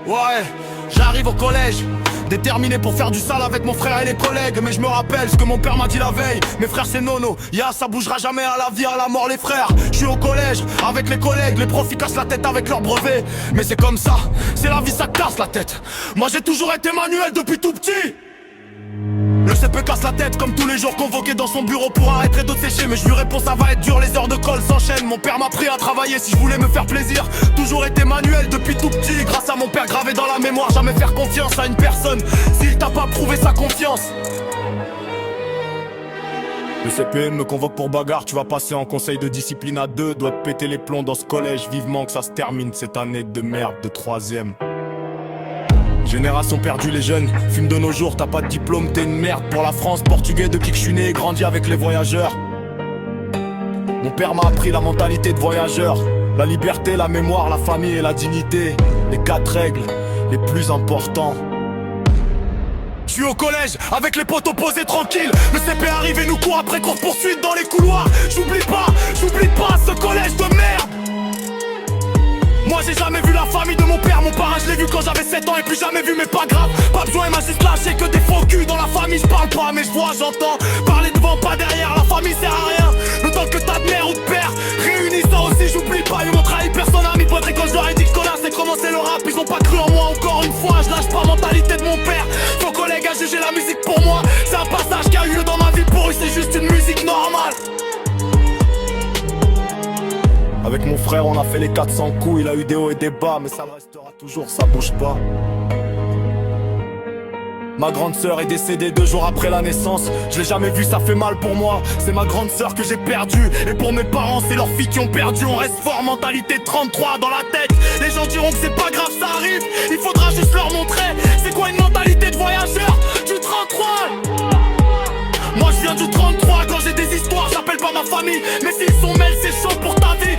Ouais, j'arrive au collège, déterminé pour faire du sale avec mon frère et les collègues. Mais je me rappelle ce que mon père m'a dit la veille. Mes frères c'est nono, ça bougera jamais à la vie, à la mort les frères. Je suis au collège, avec les collègues, les profs ils cassent la tête avec leurs brevets. Mais c'est comme ça, c'est la vie, ça casse la tête. Moi j'ai toujours été manuel depuis tout petit. Le CP casse la tête comme tous les jours, convoqué dans son bureau pour arrêter de sécher. Mais je lui réponds ça va être dur, les heures de colle s'enchaînent. Mon père m'a appris à travailler si je voulais me faire plaisir. Toujours été manuel depuis tout petit, grâce à mon père gravé dans la mémoire. Jamais faire confiance à une personne s'il t'a pas prouvé sa confiance. Le CPN me convoque pour bagarre, tu vas passer en conseil de discipline à 2. Dois te péter les plombs dans ce collège, vivement que ça se termine cette année de merde de 3ème. Génération perdue, les jeunes fument de nos jours, t'as pas de diplôme, t'es une merde pour la France. Portugais de qui que je suis né, grandi avec les voyageurs. Mon père m'a appris la mentalité de voyageur. La liberté, la mémoire, la famille et la dignité. Les 4 règles les plus importants. Je suis au collège, avec les potes opposés tranquilles. Le CP arrive et nous court après course poursuite dans les couloirs. J'oublie pas ce collège de merde. Moi j'ai jamais vu la famille de mon père, mon parrain je l'ai vu quand j'avais 7 ans et plus jamais vu, mais pas grave. Pas besoin, il m'a juste lâché que des faux culs dans la famille. Je parle pas mais je vois, j'entends parler devant pas derrière, la famille sert à rien. Le temps que ta mère ou de père réunis ça aussi, j'oublie pas. Ils m'ont trahi, personne n'a mis poitré quand je leur ai dit que connasse et commencé le rap. Ils ont pas cru en moi encore une fois, je lâche pas mentalité de mon père. Vos collègues à juger la musique pour moi, c'est un passage qui a eu lieu dans ma vie, pour eux c'est juste une musique normale. Avec mon frère on a fait les 400 coups, il a eu des hauts et des bas, mais ça le restera toujours, ça bouge pas. Ma grande sœur est décédée 2 jours après la naissance. Je l'ai jamais vue, ça fait mal pour moi. C'est ma grande sœur que j'ai perdue. Et pour mes parents c'est leurs filles qui ont perdu. On reste fort, mentalité 33 dans la tête. Les gens diront que c'est pas grave, ça arrive. Il faudra juste leur montrer c'est quoi une mentalité de voyageur. Du 33. Moi je viens du 33, quand j'ai des histoires j'appelle pas ma famille. Mais s'ils sont mêlés c'est chaud pour ta vie.